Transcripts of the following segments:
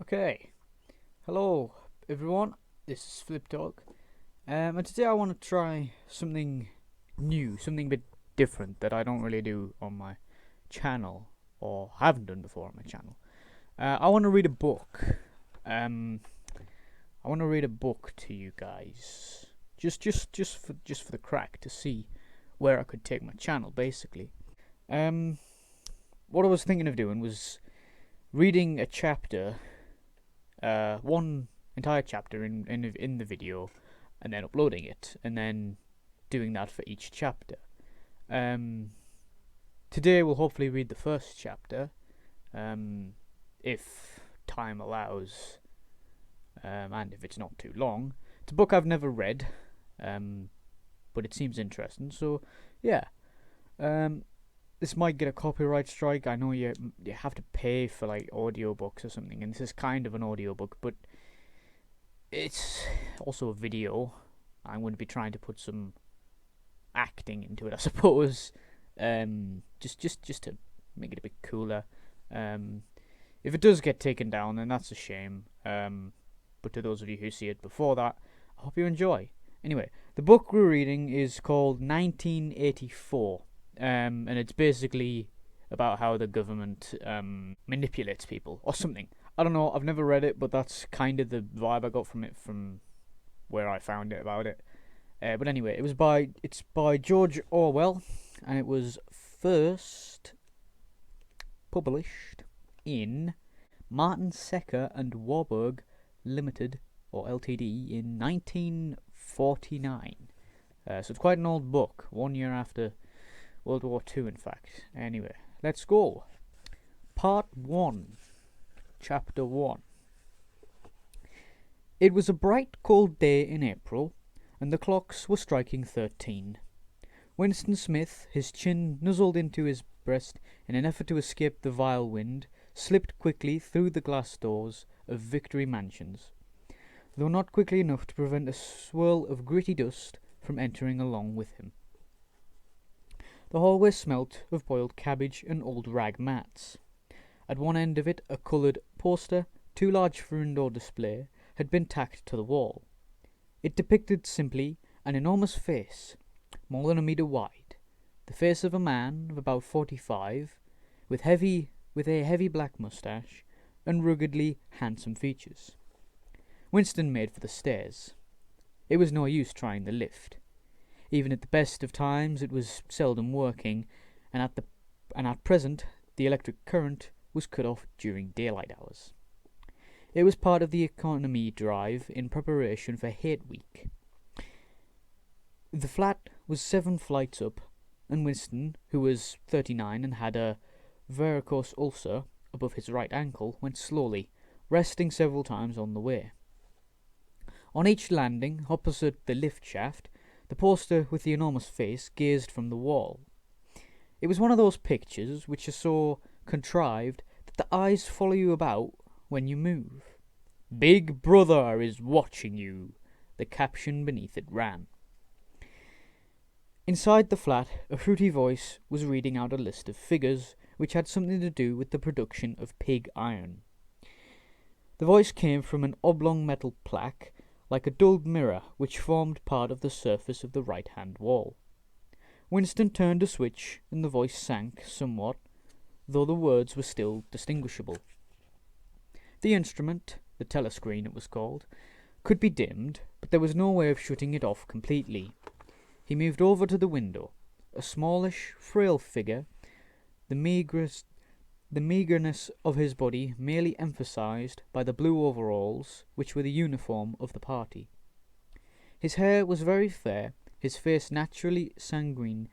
Okay, hello everyone, this is Flip Talk, and today I want to try something new, something a bit different that I don't really do on my channel, or haven't done before on my channel. I want to read a book. Um, I want to read a book to you guys, just for the crack, to see where I could take my channel, basically. Um, what I was thinking of doing was reading a chapter, one entire chapter in the video, and then uploading it, and then doing that for each chapter. Um, Today we'll hopefully read the first chapter, if time allows, and if it's not too long. It's a book I've never read, but it seems interesting. So, yeah. Um, this might get a copyright strike. I know you have to pay for like audiobooks or something, and this is kind of an audiobook, but it's also a video. I'm going to be trying to put some acting into it, I suppose. Just to make it a bit cooler. If it does get taken down, then that's a shame. But to those of you who see it before that, I hope you enjoy. Anyway, the book we're reading is called 1984, and it's basically about how the government manipulates people or something. I don't know. I've never read it, but that's kind of the vibe I got from it, from where I found it about it. But anyway, it's by George Orwell, and it was first published in Martin Secker and Warburg Limited, or Ltd, in 1949. So it's quite an old book, 1 year after World War II, in fact. Anyway, let's go. Part 1, Chapter 1. It was a bright, cold day in April, and the clocks were striking 13. Winston Smith, his chin nuzzled into his breast in an effort to escape the vile wind, slipped quickly through the glass doors of Victory Mansions, though not quickly enough to prevent a swirl of gritty dust from entering along with him. The hallway smelt of boiled cabbage and old rag mats. At one end of it a coloured poster, too large for indoor display, had been tacked to the wall. It depicted simply an enormous face, more than a metre wide, the face of a man of about 45, with a heavy black moustache and ruggedly handsome features. Winston made for the stairs. It was no use trying the lift. Even at the best of times it was seldom working, and at present the electric current was cut off during daylight hours. It was part of the economy drive in preparation for Hate Week. The flat was 7 flights up, and Winston, who was 39 and had a varicose ulcer above his right ankle, went slowly, resting several times on the way. On each landing, opposite the lift shaft, the poster with the enormous face gazed from the wall. It was one of those pictures which are so contrived that the eyes follow you about when you move. "Big Brother is watching you," the caption beneath it ran. Inside the flat, a fruity voice was reading out a list of figures which had something to do with the production of pig iron. The voice came from an oblong metal plaque, like a dulled mirror, which formed part of the surface of the right-hand wall. Winston turned a switch, and the voice sank somewhat, though the words were still distinguishable. The instrument, the telescreen it was called, could be dimmed, but there was no way of shutting it off completely. He moved over to the window, a smallish, frail figure, the meagreness of his body merely emphasized by the blue overalls which were the uniform of the party. His hair was very fair, his face naturally sanguine,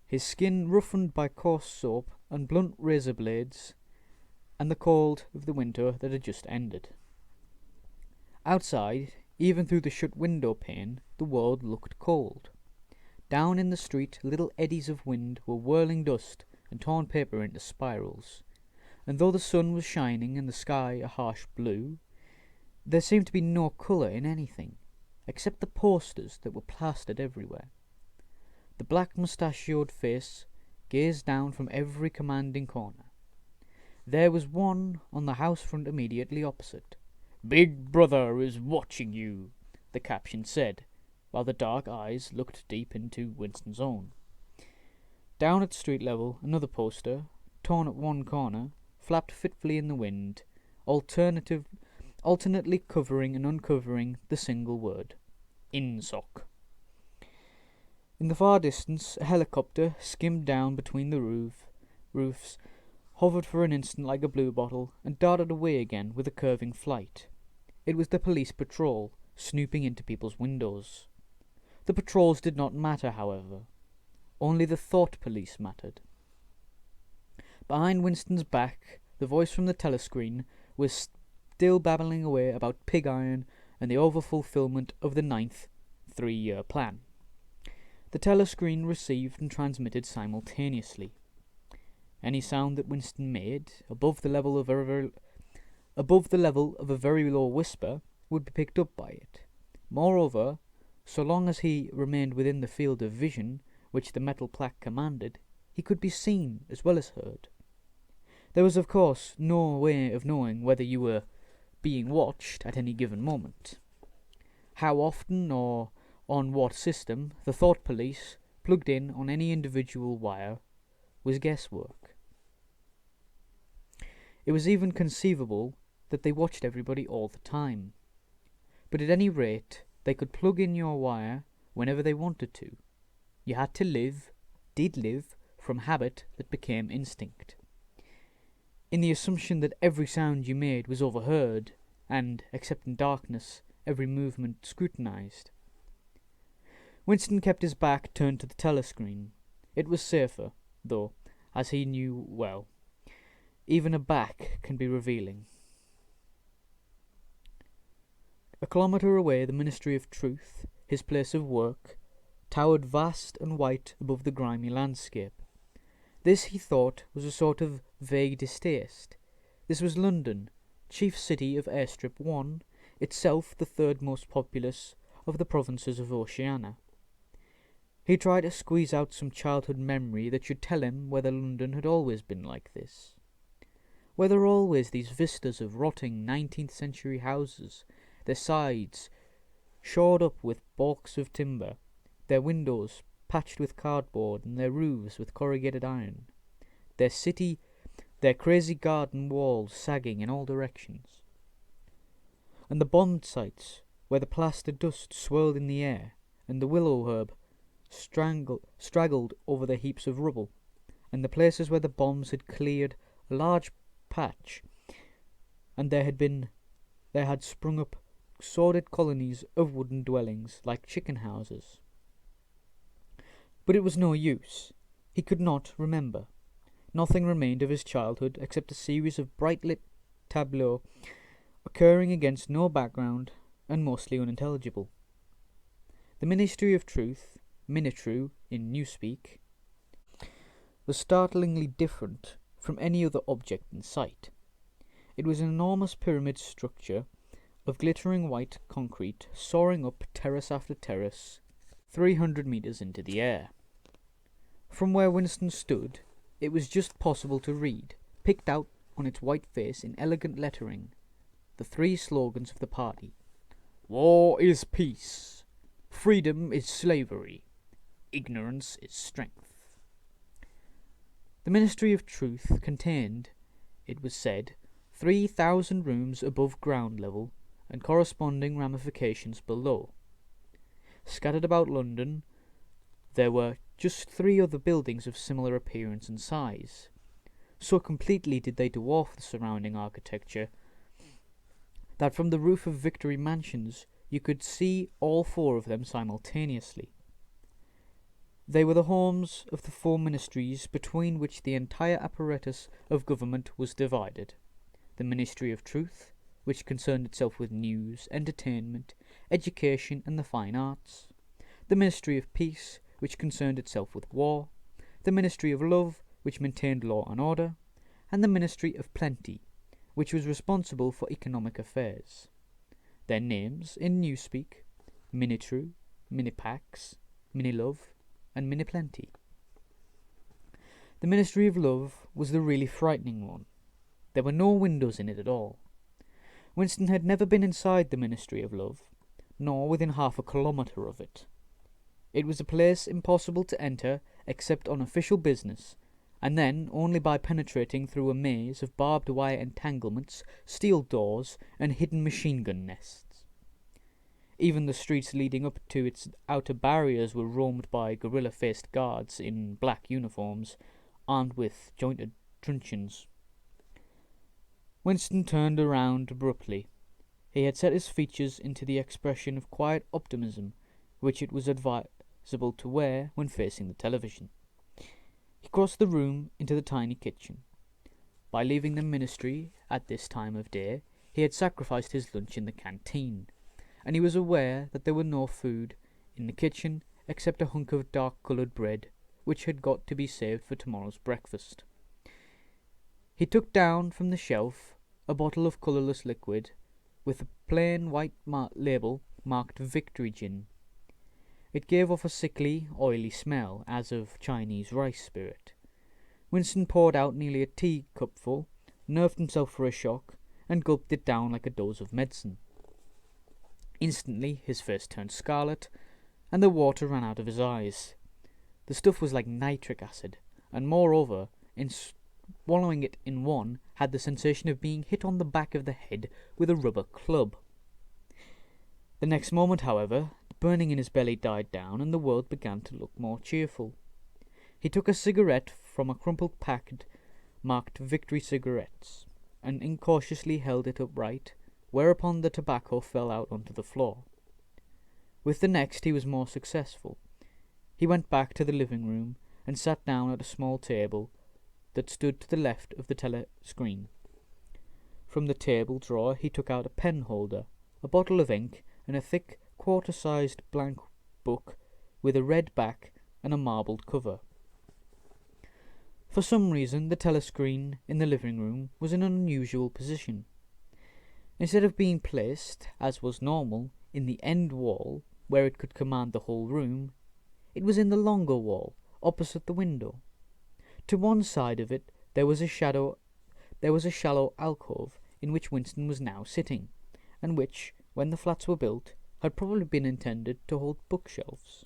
his skin roughened by coarse soap and blunt razor blades, and the cold of the winter that had just ended. Outside, even through the shut window pane, the world looked cold. Down in the street little eddies of wind were whirling dust and torn paper into spirals, and though the sun was shining and the sky a harsh blue, there seemed to be no colour in anything, except the posters that were plastered everywhere. The black mustachioed face gazed down from every commanding corner. There was one on the house front immediately opposite. "Big Brother is watching you," the caption said, while the dark eyes looked deep into Winston's own. Down at street level, another poster, torn at one corner, flapped fitfully in the wind, alternately covering and uncovering the single word, "Insoc." In the far distance, a helicopter skimmed down between the roofs, hovered for an instant like a bluebottle, and darted away again with a curving flight. It was the police patrol, snooping into people's windows. The patrols did not matter, however. Only the thought police mattered. Behind Winston's back, the voice from the telescreen was still babbling away about pig iron and the overfulfillment of the 9th 3-year plan. The telescreen received and transmitted simultaneously. Any sound that Winston made, above the level of a very low whisper, would be picked up by it. Moreover, so long as he remained within the field of vision which the metal plaque commanded, he could be seen as well as heard. There was, of course, no way of knowing whether you were being watched at any given moment. How often or on what system the thought police plugged in on any individual wire was guesswork. It was even conceivable that they watched everybody all the time. But at any rate, they could plug in your wire whenever they wanted to. You had to did live, from habit that became instinct, in the assumption that every sound you made was overheard, and, except in darkness, every movement scrutinized. Winston kept his back turned to the telescreen. It was safer, though, as he knew well. Even a back can be revealing. A kilometre away, the Ministry of Truth, his place of work, towered vast and white above the grimy landscape. This, he thought, was a sort of vague distaste. This was London, chief city of Airstrip 1, itself the third most populous of the provinces of Oceania. He tried to squeeze out some childhood memory that should tell him whether London had always been like this. Whether always these vistas of rotting 19th century houses, their sides shored up with balks of timber, their windows patched with cardboard and their roofs with corrugated iron, their crazy garden walls sagging in all directions, and the bombed sites where the plaster dust swirled in the air and the willow herb straggled over the heaps of rubble, and the places where the bombs had cleared a large patch and there had sprung up sordid colonies of wooden dwellings like chicken houses. But it was no use. He could not remember. Nothing remained of his childhood except a series of bright-lit tableaux occurring against no background and mostly unintelligible. The Ministry of Truth, Minitru in Newspeak, was startlingly different from any other object in sight. It was an enormous pyramid structure of glittering white concrete soaring up terrace after terrace, 300 metres into the air. From where Winston stood, it was just possible to read, picked out on its white face in elegant lettering, the 3 slogans of the party. War is peace. Freedom is slavery. Ignorance is strength. The Ministry of Truth contained, it was said, 3,000 rooms above ground level and corresponding ramifications below. Scattered about London, there were just 3 other buildings of similar appearance and size. So completely did they dwarf the surrounding architecture that from the roof of Victory Mansions you could see all 4 of them simultaneously. They were the homes of the 4 ministries between which the entire apparatus of government was divided. The Ministry of Truth, which concerned itself with news, entertainment, education, and the fine arts. The Ministry of Peace, which concerned itself with war. The Ministry of Love, which maintained law and order. And the Ministry of Plenty, which was responsible for economic affairs. Their names, in Newspeak, Minitru, Minipax, Minilove, and Miniplenty. The Ministry of Love was the really frightening one. There were no windows in it at all. Winston had never been inside the Ministry of Love, nor within half a kilometre of it. It was a place impossible to enter except on official business, and then only by penetrating through a maze of barbed wire entanglements, steel doors, and hidden machine-gun nests. Even the streets leading up to its outer barriers were roamed by gorilla-faced guards in black uniforms, armed with jointed truncheons. Winston turned around abruptly. He had set his features into the expression of quiet optimism which it was advisable to wear when facing the television. He crossed the room into the tiny kitchen. By leaving the ministry at this time of day, he had sacrificed his lunch in the canteen, and he was aware that there were no food in the kitchen except a hunk of dark-coloured bread, which had got to be saved for tomorrow's breakfast. He took down from the shelf a bottle of colourless liquid with a plain white label marked Victory Gin. It gave off a sickly, oily smell, as of Chinese rice spirit. Winston poured out nearly a teacupful, nerved himself for a shock, and gulped it down like a dose of medicine. Instantly his face turned scarlet, and the water ran out of his eyes. The stuff was like nitric acid, and moreover, in swallowing it in one, had the sensation of being hit on the back of the head with a rubber club. The next moment, however, the burning in his belly died down, and the world began to look more cheerful. He took a cigarette from a crumpled packet marked Victory Cigarettes, and incautiously held it upright, whereupon the tobacco fell out onto the floor. With the next he was more successful. He went back to the living room and sat down at a small table that stood to the left of the telescreen. From the table drawer he took out a pen holder, a bottle of ink, and a thick, quarter-sized blank book with a red back and a marbled cover. For some reason the telescreen in the living room was in an unusual position. Instead of being placed, as was normal, in the end wall, where it could command the whole room, it was in the longer wall, opposite the window. To one side of it there was a shallow alcove in which Winston was now sitting, and which, when the flats were built, had probably been intended to hold bookshelves.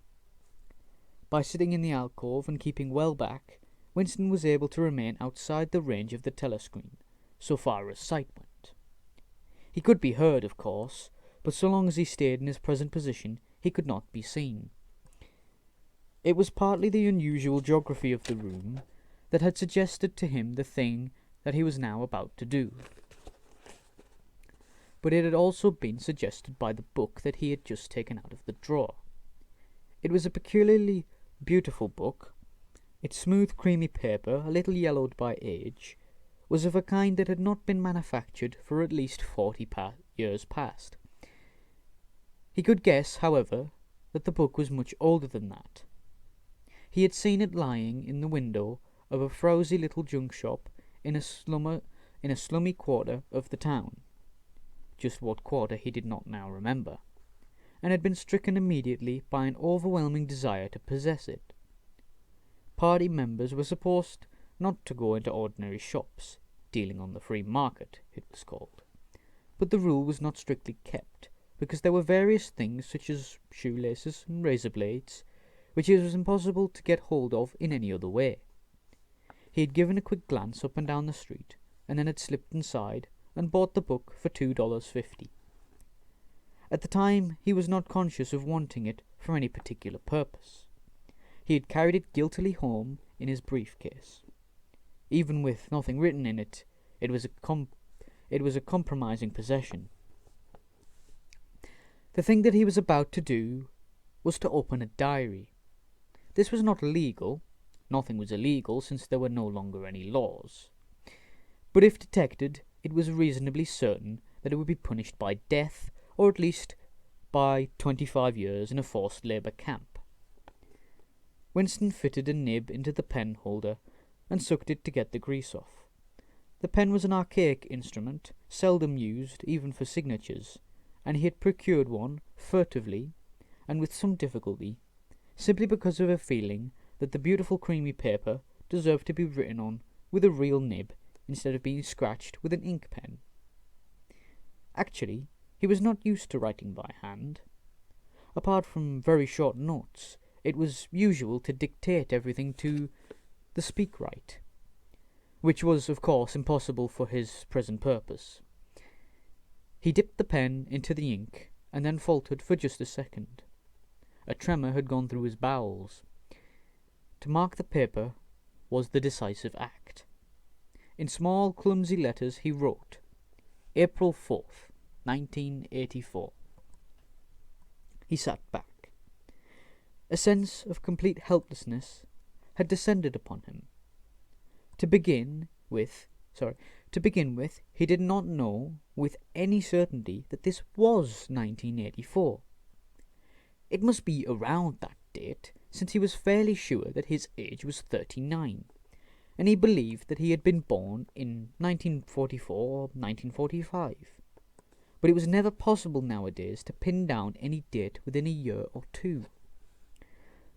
By sitting in the alcove and keeping well back, Winston was able to remain outside the range of the telescreen, so far as sight went. He could be heard, of course, but so long as he stayed in his present position, he could not be seen. It was partly the unusual geography of the room that had suggested to him the thing that he was now about to do. But it had also been suggested by the book that he had just taken out of the drawer. It was a peculiarly beautiful book. Its smooth, creamy paper, a little yellowed by age, was of a kind that had not been manufactured for at least 40 years past. He could guess, however, that the book was much older than that. He had seen it lying in the window of a frowsy little junk shop in a slummy quarter of the town. Just what quarter he did not now remember, and had been stricken immediately by an overwhelming desire to possess it. Party members were supposed not to go into ordinary shops, dealing on the free market, it was called, but the rule was not strictly kept, because there were various things such as shoelaces and razor blades, which it was impossible to get hold of in any other way. He had given a quick glance up and down the street, and then had slipped inside and bought the book for $2.50. At the time he was not conscious of wanting it for any particular purpose. He had carried it guiltily home in his briefcase. Even with nothing written in it, it was a compromising possession. The thing that he was about to do was to open a diary. This was not illegal. Nothing was illegal, since there were no longer any laws. But if detected, it was reasonably certain that it would be punished by death, or at least by 25 years in a forced labour camp. Winston fitted a nib into the pen holder and sucked it to get the grease off. The pen was an archaic instrument, seldom used even for signatures, and he had procured one furtively and with some difficulty, simply because of a feeling that the beautiful creamy paper deserved to be written on with a real nib instead of being scratched with an ink pen. Actually, he was not used to writing by hand. Apart from very short notes, it was usual to dictate everything to the speakwrite, which was, of course, impossible for his present purpose. He dipped the pen into the ink, and then faltered for just a second. A tremor had gone through his bowels. To mark the paper was the decisive act. In small, clumsy letters he wrote, April 4th, 1984. He sat back. A sense of complete helplessness had descended upon him. To begin with, he did not know with any certainty that this was 1984. It must be around that date, since he was fairly sure that his age was 39, and he believed that he had been born in 1944 or 1945. But it was never possible nowadays to pin down any date within a year or two.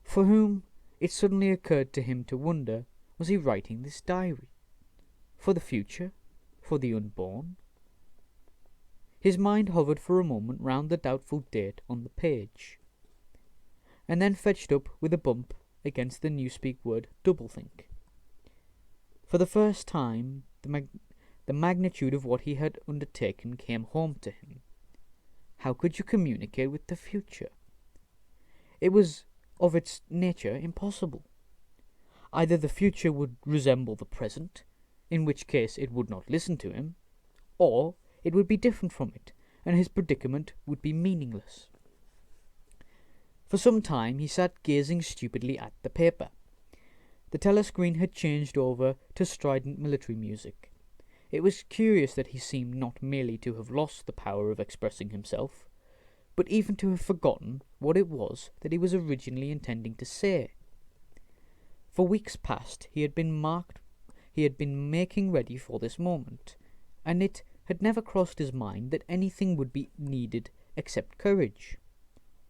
For whom, it suddenly occurred to him to wonder, was he writing this diary? For the future? For the unborn? His mind hovered for a moment round the doubtful date on the page, and then fetched up with a bump against the newspeak word doublethink. For the first time, the magnitude of what he had undertaken came home to him. How could you communicate with the future? It was of its nature impossible. Either the future would resemble the present, in which case it would not listen to him, or it would be different from it, and his predicament would be meaningless. For some time he sat gazing stupidly at the paper. The telescreen had changed over to strident military music. It was curious that he seemed not merely to have lost the power of expressing himself, but even to have forgotten what it was that he was originally intending to say. For weeks past he had been making ready for this moment, and it had never crossed his mind that anything would be needed except courage.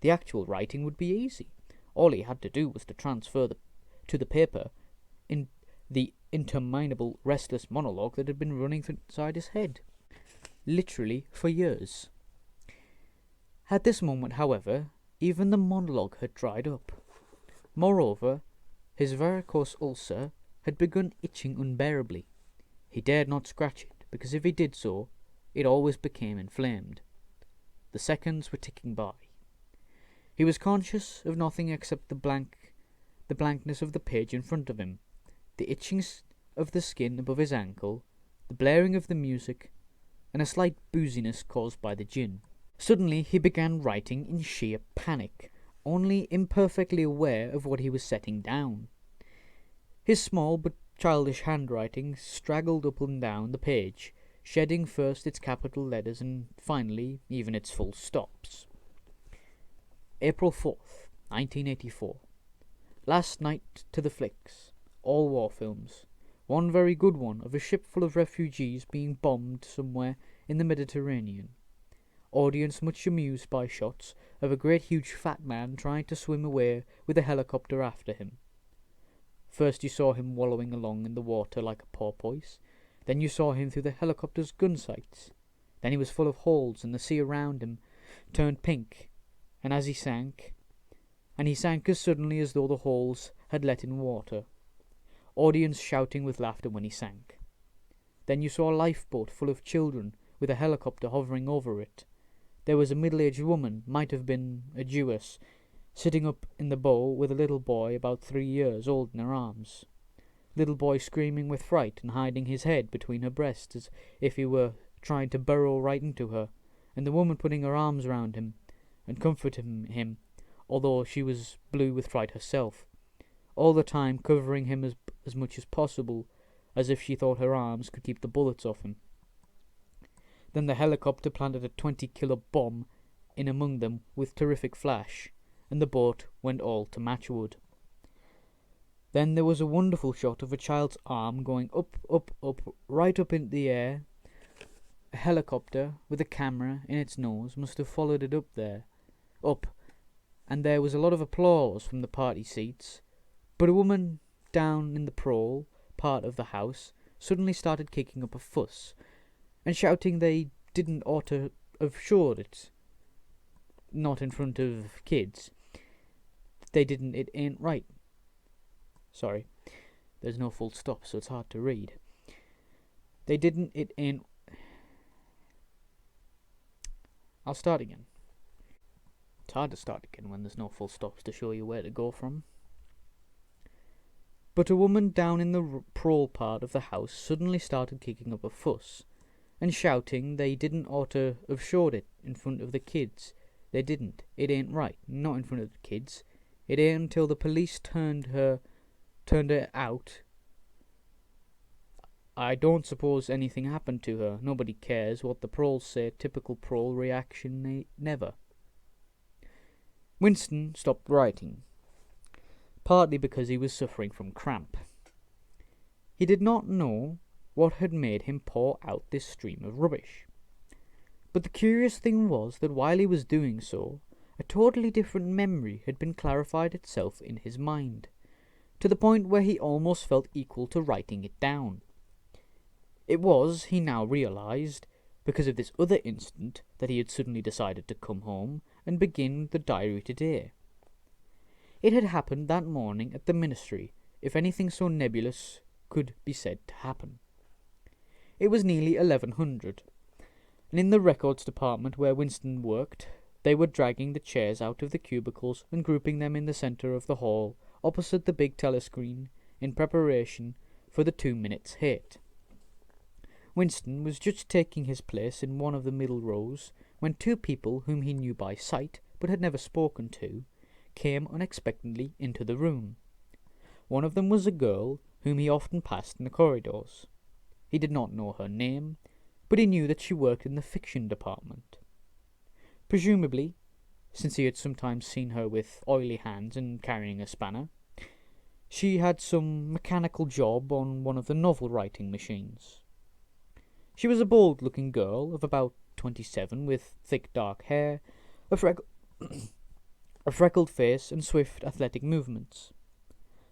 The actual writing would be easy. All he had to do was to transfer to the paper in the interminable restless monologue that had been running inside his head, literally for years. At this moment, however, even the monologue had dried up. Moreover, his varicose ulcer had begun itching unbearably. He dared not scratch it, because if he did so, it always became inflamed. The seconds were ticking by. He was conscious of nothing except the blankness of the page in front of him, the itching of the skin above his ankle, the blaring of the music, and a slight booziness caused by the gin. Suddenly he began writing in sheer panic, only imperfectly aware of what he was setting down. His small but childish handwriting straggled up and down the page, shedding first its capital letters and finally even its full stops. April 4th, 1984. Last night to the flicks. All war films. One very good one of a ship full of refugees being bombed somewhere in the Mediterranean. Audience much amused by shots of a great huge fat man trying to swim away with a helicopter after him. First you saw him wallowing along in the water like a porpoise, then you saw him through the helicopter's gun sights, then he was full of holes and the sea around him turned pink, and he sank as suddenly as though the holes had let in water. Audience shouting with laughter when he sank. Then you saw a lifeboat full of children with a helicopter hovering over it. There was a middle-aged woman, might have been a Jewess, sitting up in the bow with a little boy about 3 years old in her arms. Little boy screaming with fright and hiding his head between her breasts as if he were trying to burrow right into her, and the woman putting her arms round him and comforting him, although she was blue with fright herself, all the time covering him as much as possible, as if she thought her arms could keep the bullets off him. Then the helicopter planted a 20-kilo bomb in among them with terrific flash, and the boat went all to matchwood. Then there was a wonderful shot of a child's arm going up, up, up, right up in the air. A helicopter with a camera in its nose must have followed it up, and there was a lot of applause from the party seats. But a woman down in the prowl part of the house suddenly started kicking up a fuss and shouting they didn't ought to have showed it. Not in front of kids. They didn't, it ain't right. Sorry, there's no full stop, so it's hard to read. They didn't, it ain't. I'll start again. It's hard to start again when there's no full stops to show you where to go from. But a woman down in the prole part of the house suddenly started kicking up a fuss and shouting they didn't ought to have showed it in front of the kids. They didn't. It ain't right. Not in front of the kids. It ain't until the police turned her out. I don't suppose anything happened to her. Nobody cares what the proles say. Typical prole reaction, never. Winston stopped writing, partly because he was suffering from cramp. He did not know what had made him pour out this stream of rubbish. But the curious thing was that while he was doing so, a totally different memory had been clarified itself in his mind, to the point where he almost felt equal to writing it down. It was, he now realized, because of this other incident that he had suddenly decided to come home and begin the diary today. It had happened that morning at the ministry, if anything so nebulous could be said to happen. It was nearly 1100, and in the records department where Winston worked, they were dragging the chairs out of the cubicles and grouping them in the centre of the hall, opposite the big telescreen, in preparation for the 2 minutes hit. Winston was just taking his place in one of the middle rows when two people whom he knew by sight but had never spoken to came unexpectedly into the room. One of them was a girl whom he often passed in the corridors. He did not know her name, but he knew that she worked in the fiction department. Presumably, since he had sometimes seen her with oily hands and carrying a spanner, she had some mechanical job on one of the novel-writing machines. She was a bold-looking girl of about 27, with thick dark hair, a freckled face, and swift athletic movements.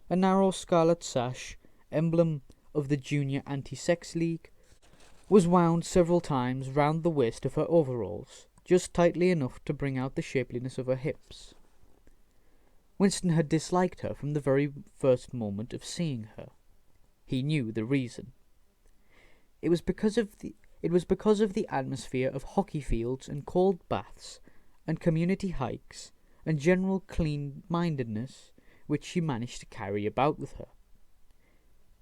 A narrow scarlet sash, emblem of the Junior Anti-Sex League, was wound several times round the waist of her overalls, just tightly enough to bring out the shapeliness of her hips. Winston had disliked her from the very first moment of seeing her. He knew the reason. It was because of the atmosphere of hockey fields and cold baths and community hikes and general clean-mindedness which she managed to carry about with her.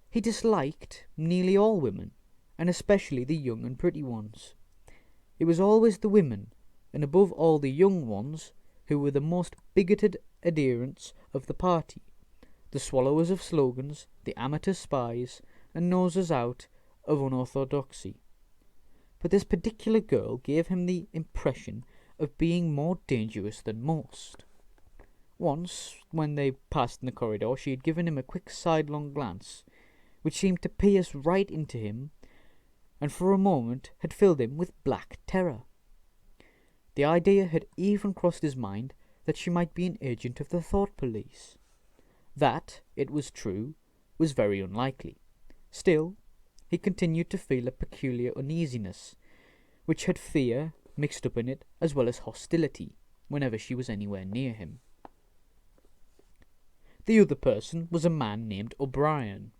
He disliked nearly all women, and especially the young and pretty ones. It was always the women, and above all the young ones, who were the most bigoted adherents of the party, the swallowers of slogans, the amateur spies, and nosers out of unorthodoxy. But this particular girl gave him the impression of being more dangerous than most. Once, when they passed in the corridor, she had given him a quick sidelong glance, which seemed to pierce right into him, and for a moment had filled him with black terror. The idea had even crossed his mind that she might be an agent of the thought police. That, it was true, was very unlikely. Still, he continued to feel a peculiar uneasiness, which had fear mixed up in it as well as hostility, whenever she was anywhere near him. The other person was a man named O'Brien,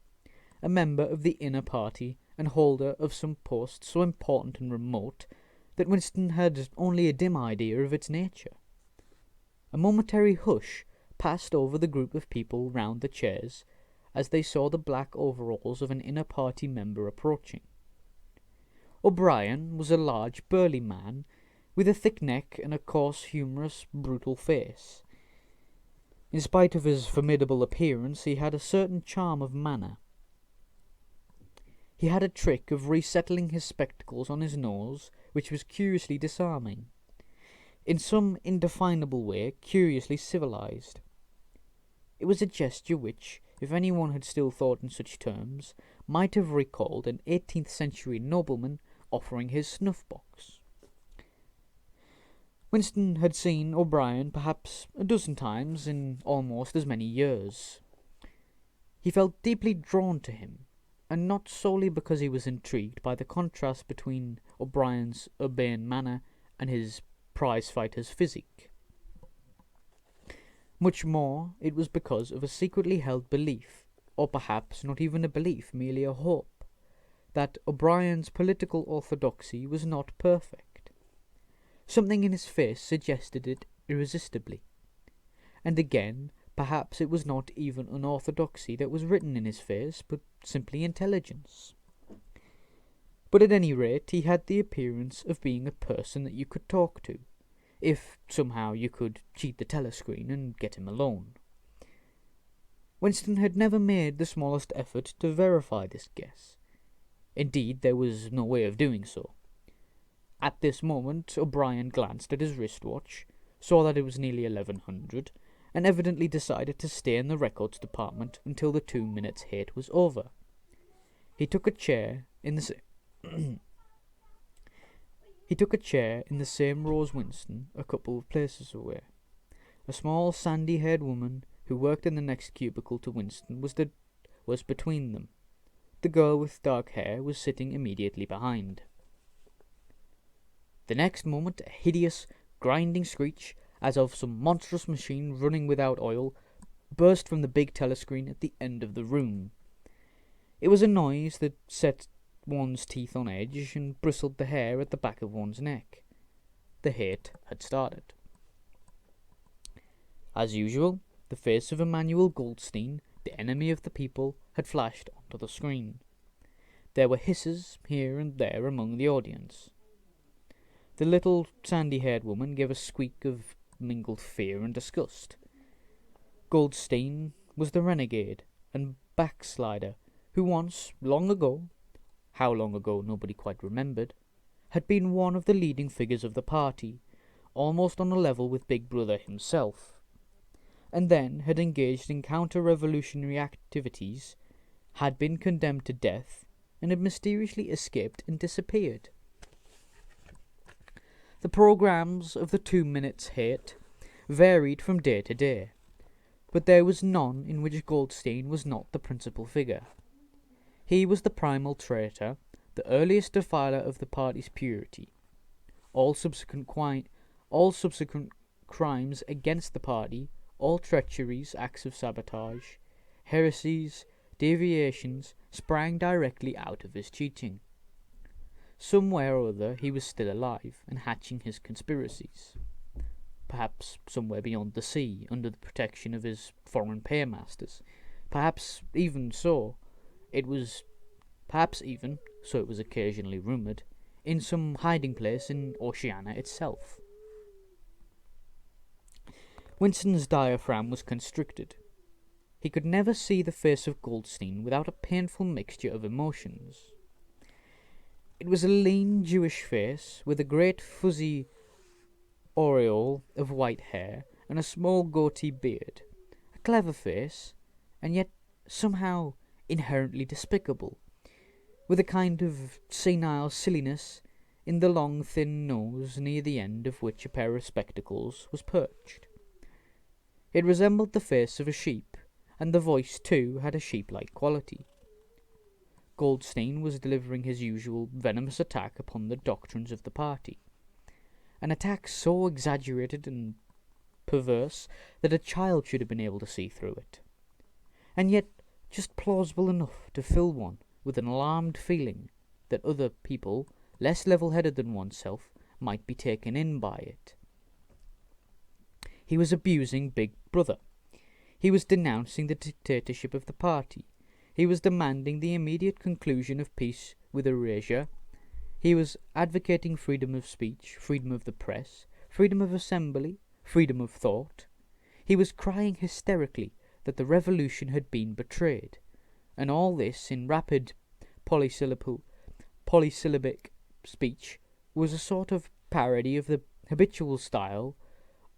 a member of the inner party and holder of some post so important and remote that Winston had only a dim idea of its nature. A momentary hush passed over the group of people round the chairs as they saw the black overalls of an inner party member approaching. O'Brien was a large burly man with a thick neck and a coarse, humorous, brutal face. In spite of his formidable appearance, he had a certain charm of manner. He had a trick of resettling his spectacles on his nose, which was curiously disarming. In some indefinable way, curiously civilized. It was a gesture which, if anyone had still thought in such terms, might have recalled an 18th-century nobleman offering his snuff-box. Winston had seen O'Brien perhaps a dozen times in almost as many years. He felt deeply drawn to him. and not solely because he was intrigued by the contrast between O'Brien's urbane manner and his prize-fighter's physique. Much more, it was because of a secretly held belief, or perhaps not even a belief, merely a hope, that O'Brien's political orthodoxy was not perfect. Something in his face suggested it irresistibly. And again, perhaps it was not even unorthodoxy that was written in his face, but simply intelligence. But at any rate, he had the appearance of being a person that you could talk to, if somehow you could cheat the telescreen and get him alone. Winston had never made the smallest effort to verify this guess. Indeed, there was no way of doing so. At this moment, O'Brien glanced at his wristwatch, saw that it was nearly 1100, and evidently decided to stay in the records department until the 2 minutes hate was over. He took a chair in the same row as Winston, a couple of places away. A small sandy-haired woman who worked in the next cubicle to Winston was between them. The girl with dark hair was sitting immediately behind. The next moment a hideous, grinding screech, as of some monstrous machine running without oil, burst from the big telescreen at the end of the room. It was a noise that set one's teeth on edge and bristled the hair at the back of one's neck. The hate had started. As usual, the face of Emmanuel Goldstein, the enemy of the people, had flashed onto the screen. There were hisses here and there among the audience. The little sandy-haired woman gave a squeak of mingled fear and disgust. Goldstein was the renegade and backslider who once, long ago, how long ago nobody quite remembered, had been one of the leading figures of the party, almost on a level with Big Brother himself, and then had engaged in counter-revolutionary activities, had been condemned to death, and had mysteriously escaped and disappeared. The programmes of the 2 minutes hate varied from day to day, but there was none in which Goldstein was not the principal figure. He was the primal traitor, the earliest defiler of the party's purity. All subsequent crimes against the party, all treacheries, acts of sabotage, heresies, deviations, sprang directly out of his teaching. Somewhere or other he was still alive and hatching his conspiracies. Perhaps somewhere beyond the sea, under the protection of his foreign paymasters. Perhaps even, so it was occasionally rumoured, in some hiding place in Oceania itself. Winston's diaphragm was constricted. He could never see the face of Goldstein without a painful mixture of emotions. It was a lean Jewish face, with a great fuzzy aureole of white hair and a small goatee beard. A clever face, and yet somehow inherently despicable, with a kind of senile silliness in the long thin nose, near the end of which a pair of spectacles was perched. It resembled the face of a sheep, and the voice too had a sheep-like quality. Goldstein was delivering his usual venomous attack upon the doctrines of the party, an attack so exaggerated and perverse that a child should have been able to see through it, and yet just plausible enough to fill one with an alarmed feeling that other people, less level-headed than oneself, might be taken in by it. He was abusing Big Brother. He was denouncing the dictatorship of the party. He was demanding the immediate conclusion of peace with erasure. He was advocating freedom of speech, freedom of the press, freedom of assembly, freedom of thought. He was crying hysterically that the revolution had been betrayed, and all this in rapid polysyllabic speech was a sort of parody of the habitual style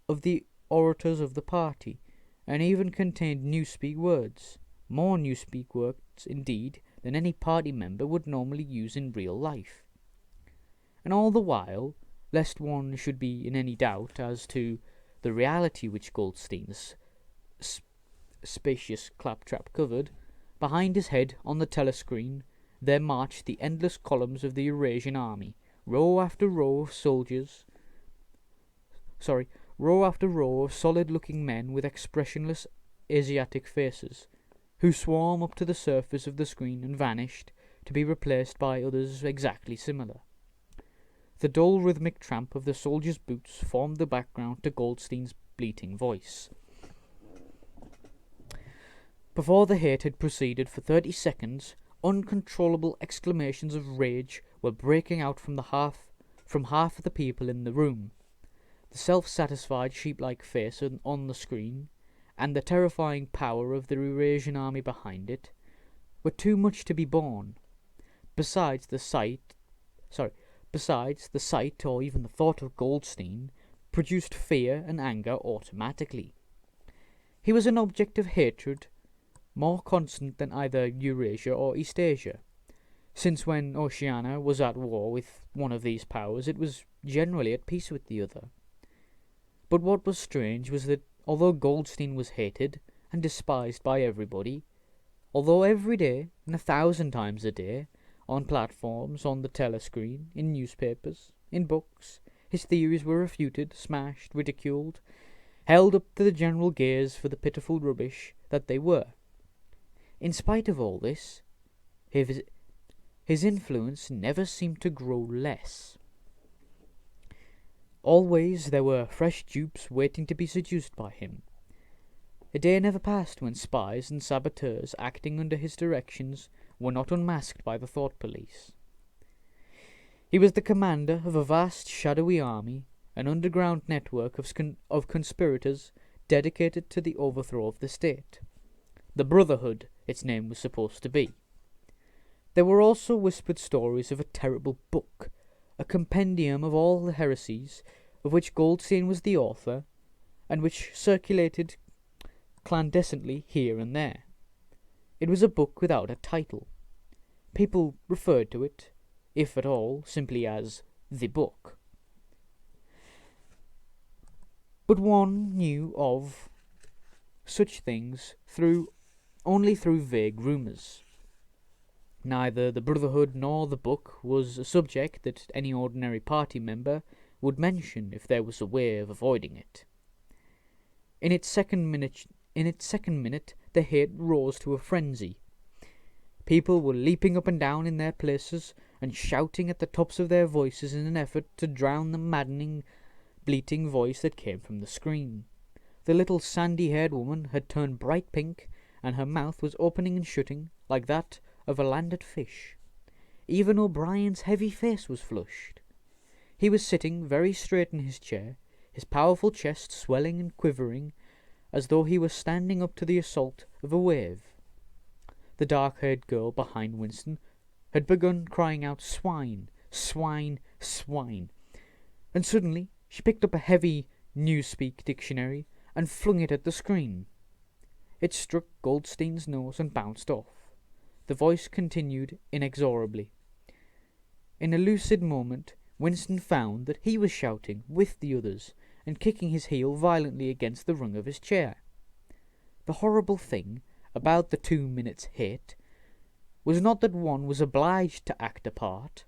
of the orators of the party, and even contained newspeak words, more newspeak words indeed than any party member would normally use in real life. And all the while, lest one should be in any doubt as to the reality which Goldstein's spacious claptrap covered, Behind his head, on the telescreen, there marched the endless columns of the Eurasian army, row after row of solid-looking men with expressionless Asiatic faces, who swarm up to the surface of the screen and vanished, to be replaced by others exactly similar. The dull rhythmic tramp of the soldiers' boots formed the background to Goldstein's bleating voice. Before the hate had proceeded for 30 seconds, uncontrollable exclamations of rage were breaking out from half of the people in the room. The self-satisfied sheep-like face on the screen, and the terrifying power of the Eurasian army behind it, were too much to be borne. Besides, the sight or even the thought of Goldstein produced fear and anger automatically. He was an object of hatred more constant than either Eurasia or Eastasia, since when Oceania was at war with one of these powers it was generally at peace with the other. But what was strange was that although Goldstein was hated and despised by everybody, although every day, and 1,000 times a day, on platforms, on the telescreen, in newspapers, in books, his theories were refuted, smashed, ridiculed, held up to the general gaze for the pitiful rubbish that they were. In spite of all this, his influence never seemed to grow less. Always there were fresh dupes waiting to be seduced by him. A day never passed when spies and saboteurs acting under his directions were not unmasked by the thought police. He was the commander of a vast shadowy army, an underground network of conspirators dedicated to the overthrow of the state. The Brotherhood, its name was supposed to be. There were also whispered stories of a terrible book, a compendium of all the heresies, of which Goldstein was the author, and which circulated clandestinely here and there. It was a book without a title. People referred to it, if at all, simply as the book. But one knew of such things only through vague rumours. Neither the Brotherhood nor the book was a subject that any ordinary party member would mention if there was a way of avoiding it. In its second minute, the hate rose to a frenzy. People were leaping up and down in their places and shouting at the tops of their voices in an effort to drown the maddening, bleating voice that came from the screen. The little sandy-haired woman had turned bright pink, and her mouth was opening and shutting like that of a landed fish. Even O'Brien's heavy face was flushed. He was sitting very straight in his chair, his powerful chest swelling and quivering, as though he were standing up to the assault of a wave. The dark-haired girl behind Winston had begun crying out, "Swine! Swine! Swine!" And suddenly she picked up a heavy Newspeak dictionary and flung it at the screen. It struck Goldstein's nose and bounced off. The voice continued inexorably. In a lucid moment, Winston found that he was shouting with the others and kicking his heel violently against the rung of his chair. The horrible thing about the 2 minutes' hate was not that one was obliged to act a part,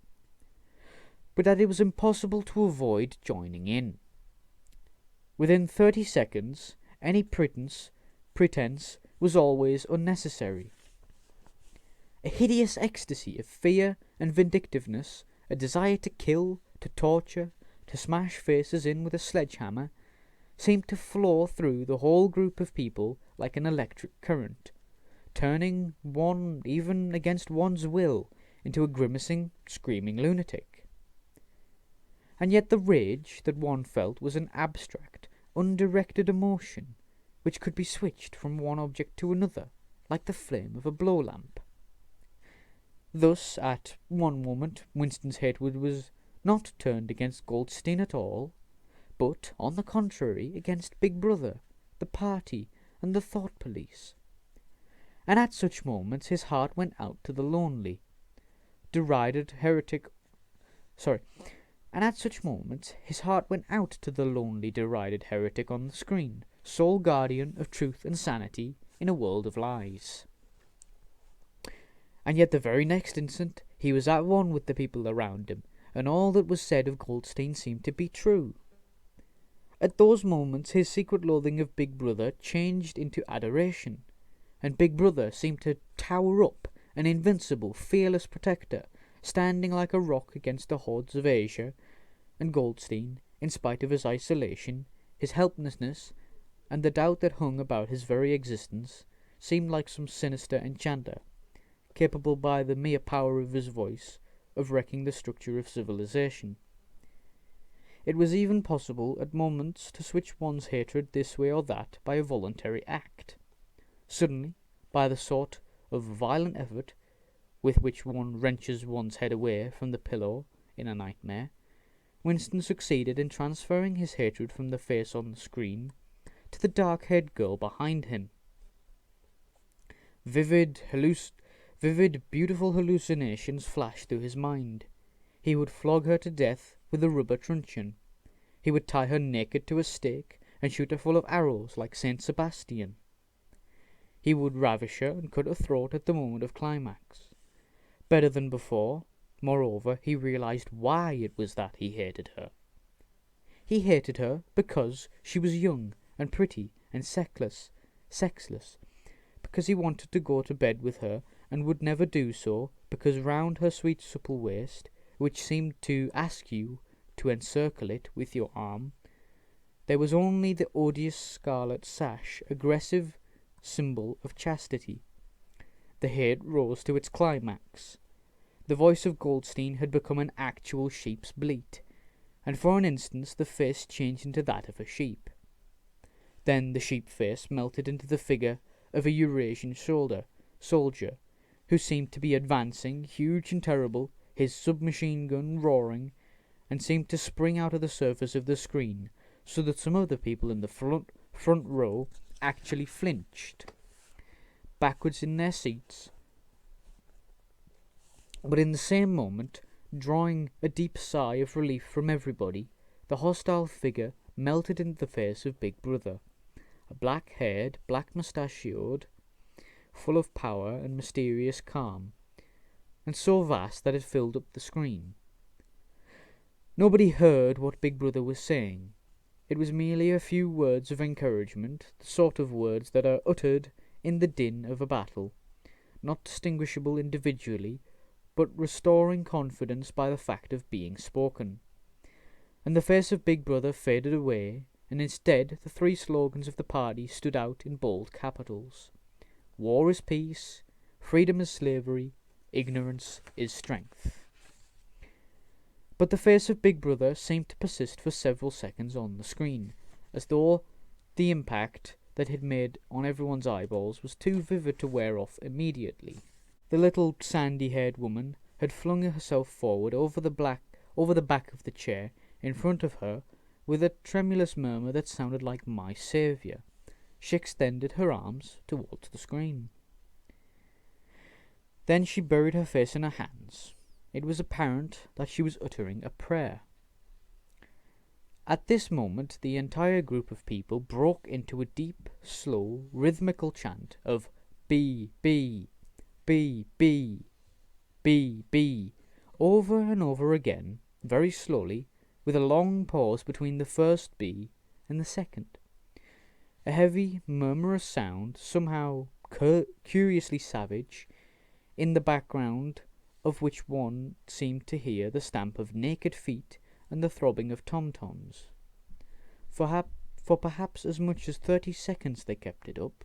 but that it was impossible to avoid joining in. Within 30 seconds, any pretense was always unnecessary. A hideous ecstasy of fear and vindictiveness, a desire to kill, to torture, to smash faces in with a sledgehammer, seemed to flow through the whole group of people like an electric current, turning one, even against one's will, into a grimacing, screaming lunatic. And yet the rage that one felt was an abstract, undirected emotion, which could be switched from one object to another, like the flame of a blow-lamp. Thus, at one moment, Winston's hatred was not turned against Goldstein at all, but, on the contrary, against Big Brother, the party, and the thought police. And at such moments his heart went out to the lonely, derided heretic on the screen, sole guardian of truth and sanity in a world of lies. And yet the very next instant he was at one with the people around him, and all that was said of Goldstein seemed to be true. At those moments his secret loathing of Big Brother changed into adoration, and Big Brother seemed to tower up, an invincible, fearless protector, standing like a rock against the hordes of Asia, and Goldstein, in spite of his isolation, his helplessness, and the doubt that hung about his very existence, seemed like some sinister enchanter, capable by the mere power of his voice of wrecking the structure of civilization. It was even possible at moments to switch one's hatred this way or that by a voluntary act. Suddenly, by the sort of violent effort with which one wrenches one's head away from the pillow in a nightmare, Winston succeeded in transferring his hatred from the face on the screen to the dark-haired girl behind him. Vivid, beautiful hallucinations flashed through his mind. He would flog her to death with a rubber truncheon. He would tie her naked to a stake and shoot her full of arrows like Saint Sebastian. He would ravish her and cut her throat at the moment of climax. Better than before, moreover, he realized why it was that he hated her. He hated her because she was young and pretty and sexless, because he wanted to go to bed with her and would never do so, because round her sweet supple waist, which seemed to ask you to encircle it with your arm, there was only the odious scarlet sash, aggressive symbol of chastity. The hate rose to its climax. The voice of Goldstein had become an actual sheep's bleat, and for an instant the face changed into that of a sheep. Then the sheep face melted into the figure of a Eurasian soldier, who seemed to be advancing, huge and terrible, his submachine gun roaring, and seemed to spring out of the surface of the screen, so that some of the people in the front row actually flinched backwards in their seats. But in the same moment, drawing a deep sigh of relief from everybody, the hostile figure melted into the face of Big Brother, a black-haired, black-mustachioed, full of power and mysterious calm, and so vast that it filled up the screen. Nobody heard what Big Brother was saying. It was merely a few words of encouragement, the sort of words that are uttered in the din of a battle, not distinguishable individually, but restoring confidence by the fact of being spoken. And the face of Big Brother faded away, and instead the three slogans of the party stood out in bold capitals. War is peace, freedom is slavery, ignorance is strength. But the face of Big Brother seemed to persist for several seconds on the screen, as though the impact that had made on everyone's eyeballs was too vivid to wear off immediately. The little sandy-haired woman had flung herself forward over the back of the chair in front of her with a tremulous murmur that sounded like "My Saviour." She extended her arms towards the screen. Then she buried her face in her hands. It was apparent that she was uttering a prayer. At this moment the entire group of people broke into a deep, slow, rhythmical chant of B, B, B, B, B, B, over and over again, very slowly, with a long pause between the first B and the second. A heavy, murmurous sound, somehow curiously savage, in the background of which one seemed to hear the stamp of naked feet and the throbbing of tom-toms. For perhaps as much as 30 seconds they kept it up.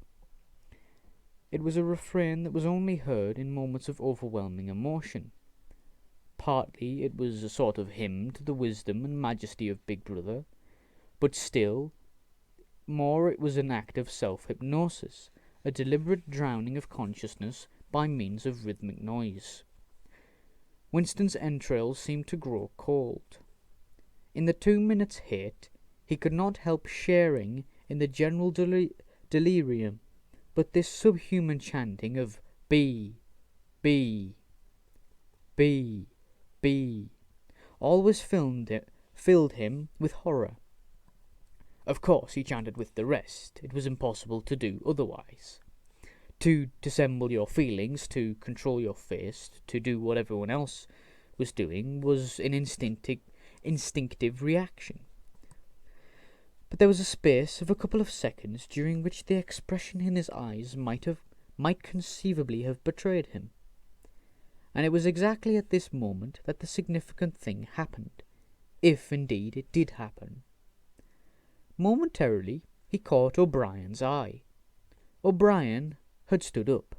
It was a refrain that was only heard in moments of overwhelming emotion. Partly it was a sort of hymn to the wisdom and majesty of Big Brother, but still more it was an act of self-hypnosis, a deliberate drowning of consciousness by means of rhythmic noise. Winston's entrails seemed to grow cold. In the 2 minutes' hate, he could not help sharing in the general delirium, but this subhuman chanting of B, B, B, B, always filled him with horror. Of course he chanted with the rest. It was impossible to do otherwise. to dissemble your feelings, to control your face, to do what everyone else was doing, was an instinctive reaction. But there was a space of a couple of seconds during which the expression in his eyes might conceivably have betrayed him. And it was exactly at this moment that the significant thing happened, if indeed it did happen. Momentarily he caught O'Brien's eye. O'Brien had stood up.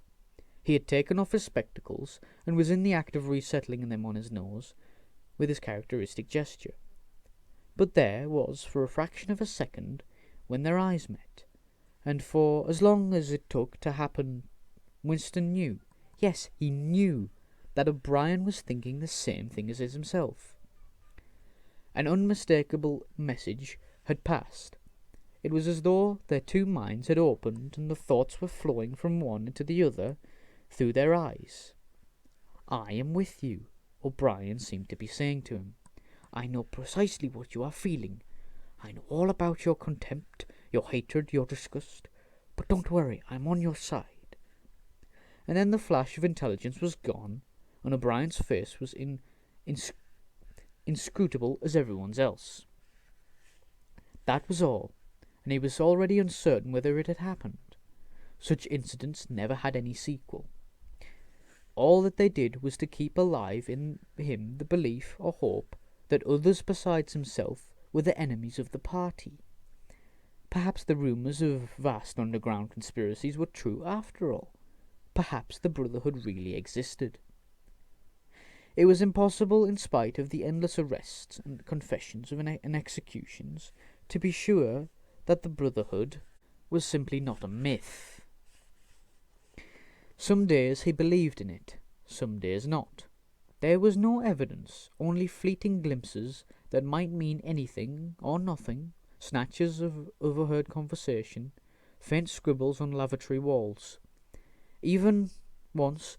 He had taken off his spectacles and was in the act of resettling them on his nose with his characteristic gesture. But there was, for a fraction of a second, when their eyes met, and for as long as it took to happen, Winston knew, yes, he knew, that O'Brien was thinking the same thing as himself. An unmistakable message had passed. It was as though their two minds had opened and the thoughts were flowing from one into the other through their eyes. "I am with you," O'Brien seemed to be saying to him. "I know precisely what you are feeling. I know all about your contempt, your hatred, your disgust. But don't worry, I'm on your side." And then the flash of intelligence was gone, and O'Brien's face was inscrutable as everyone's else. That was all, and he was already uncertain whether it had happened. Such incidents never had any sequel. All that they did was to keep alive in him the belief or hope that others besides himself were the enemies of the party. Perhaps the rumours of vast underground conspiracies were true after all. Perhaps the Brotherhood really existed. It was impossible, in spite of the endless arrests and confessions and executions, to be sure that the Brotherhood was simply not a myth. Some days he believed in it, some days not. There was no evidence, only fleeting glimpses that might mean anything or nothing, snatches of overheard conversation, faint scribbles on lavatory walls. Even once,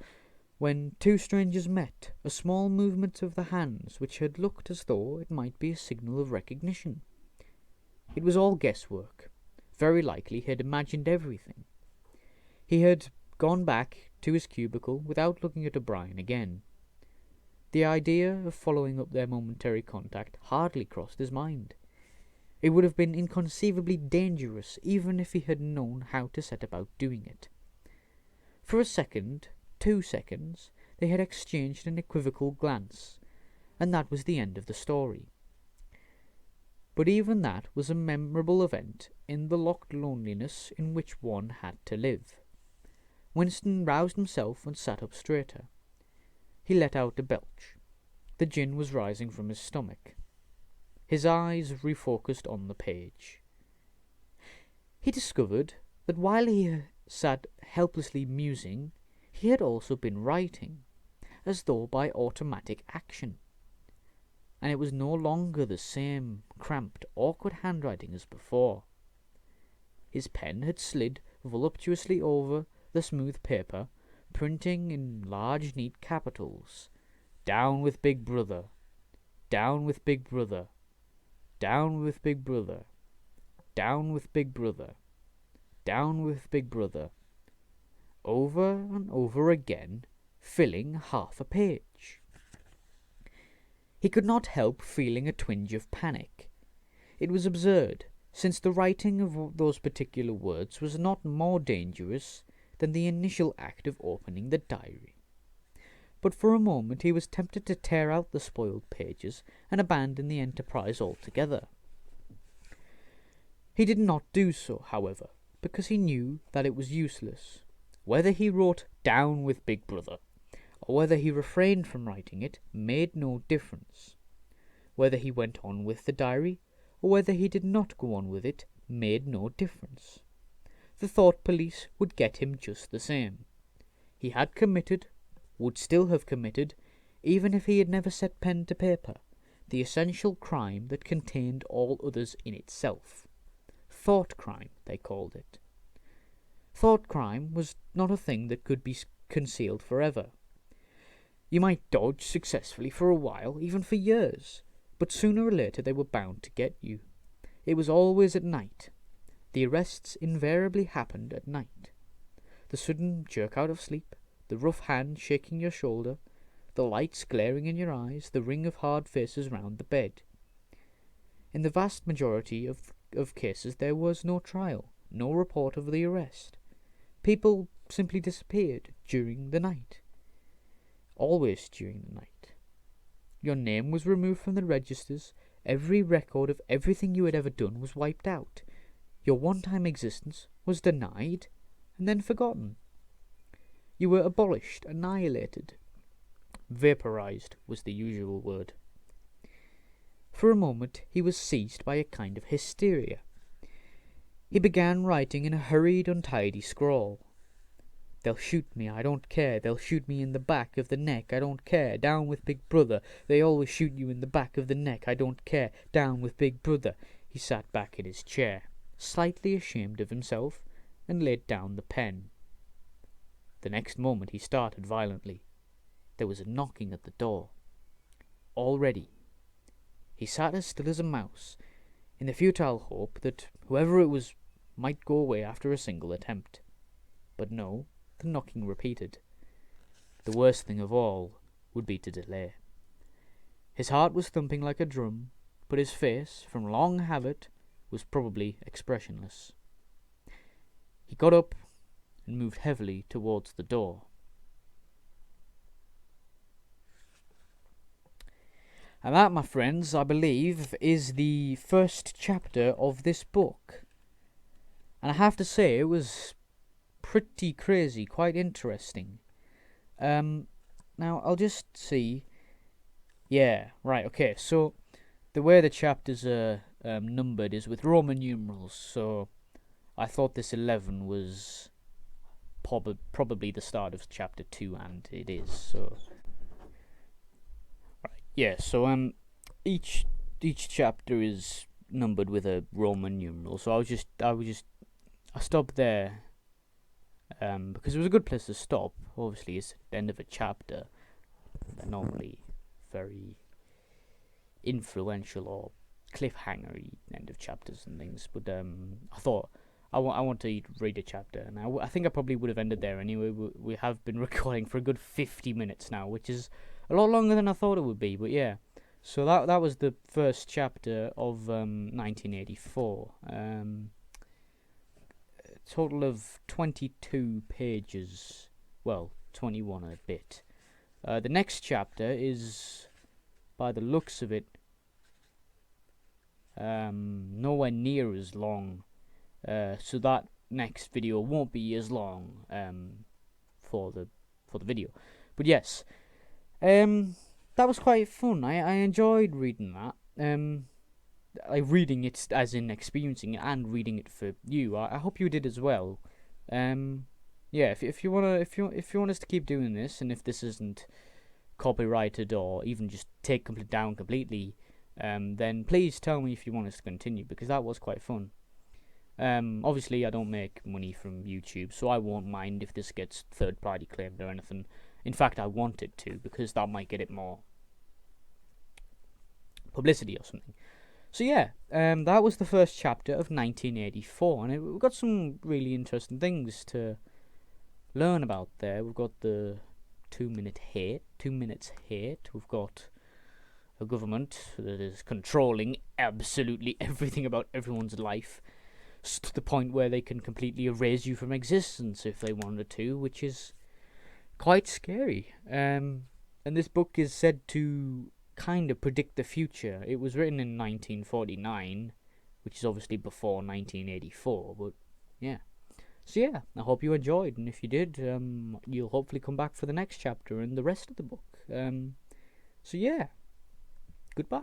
when two strangers met, a small movement of the hands which had looked as though it might be a signal of recognition. It was all guesswork. Very likely he had imagined everything. He had gone back to his cubicle without looking at O'Brien again. The idea of following up their momentary contact hardly crossed his mind. It would have been inconceivably dangerous even if he had known how to set about doing it. For a second, 2 seconds, they had exchanged an equivocal glance, and that was the end of the story. But even that was a memorable event in the locked loneliness in which one had to live. Winston roused himself and sat up straighter. He let out a belch. The gin was rising from his stomach. His eyes refocused on the page. He discovered that while he sat helplessly musing, he had also been writing, as though by automatic action. And it was no longer the same cramped, awkward handwriting as before. His pen had slid voluptuously over the smooth paper, printing in large neat capitals, "Down with Big Brother, down with Big Brother, down with Big Brother, down with Big Brother, down with Big Brother," over and over again, filling half a page. He could not help feeling a twinge of panic. It was absurd, since the writing of those particular words was not more dangerous than the initial act of opening the diary. But for a moment he was tempted to tear out the spoiled pages and abandon the enterprise altogether. He did not do so, however, because he knew that it was useless. Whether he wrote "Down with Big Brother," or whether he refrained from writing it, made no difference. Whether he went on with the diary, or whether he did not go on with it, made no difference. The thought police would get him just the same. He had committed, would still have committed, even if he had never set pen to paper, the essential crime that contained all others in itself. Thought crime, they called it. Thought crime was not a thing that could be concealed forever. You might dodge successfully for a while, even for years, but sooner or later they were bound to get you. It was always at night. The arrests invariably happened at night. the sudden jerk out of sleep, the rough hand shaking your shoulder, the lights glaring in your eyes, the ring of hard faces round the bed. In the vast majority of cases there was no trial, no report of the arrest. People simply disappeared during the night. Always during the night. Your name was removed from the registers, every record of everything you had ever done was wiped out. Your one-time existence was denied and then forgotten. You were abolished, annihilated. Vaporized was the usual word. For a moment he was seized by a kind of hysteria. He began writing in a hurried, untidy scrawl. They'll shoot me, I don't care. They'll shoot me in the back of the neck, I don't care. Down with Big Brother. They always shoot you in the back of the neck, I don't care. Down with Big Brother. He sat back in his chair, slightly ashamed of himself, and laid down the pen. The next moment he started violently. There was a knocking at the door. Already. He sat as still as a mouse, in the futile hope that whoever it was might go away after a single attempt. But no, the knocking repeated. The worst thing of all would be to delay. His heart was thumping like a drum, but his face, from long habit, was probably expressionless. He got up and moved heavily towards the door. And that, my friends, I believe, is the first chapter of this book. And I have to say, it was pretty crazy, quite interesting. Now, I'll just see. Yeah, right, okay, so the way the chapters are numbered is with Roman numerals, so I thought this 11 was probably the start of chapter 2, and it is, so... Right, yeah, so each chapter is numbered with a Roman numeral, so I stopped there, because it was a good place to stop. Obviously, it's the end of a chapter. They're normally very influential or cliffhangery end of chapters and things, but I thought I want to read a chapter, and I think I probably would have ended there anyway. We have been recording for a good 50 minutes now, which is a lot longer than I thought it would be, but yeah. So that was the first chapter of 1984. Total of 22 pages. Well, 21 and a bit. The next chapter is, by the looks of it, nowhere near as long. So that next video won't be as long for the video. But yes, that was quite fun. I enjoyed reading that. Like reading it as in experiencing it and reading it for you. I hope you did as well. Yeah, if you want us to keep doing this, and if this isn't copyrighted or even just down completely, then please tell me if you want us to continue, because that was quite fun. Obviously I don't make money from YouTube, so I won't mind if this gets third-party claimed or anything. In fact, I want it to, because that might get it more publicity or something. So yeah, that was the first chapter of 1984, and we've got some really interesting things to learn about there. We've got the 2 minutes hate. We've got a government that is controlling absolutely everything about everyone's life, to the point where they can completely erase you from existence if they wanted to, which is quite scary. And this book is said to kind of predict the future. It was written in 1949, which is obviously before 1984, but yeah. So yeah, I hope you enjoyed, and if you did, you'll hopefully come back for the next chapter and the rest of the book. So yeah, goodbye.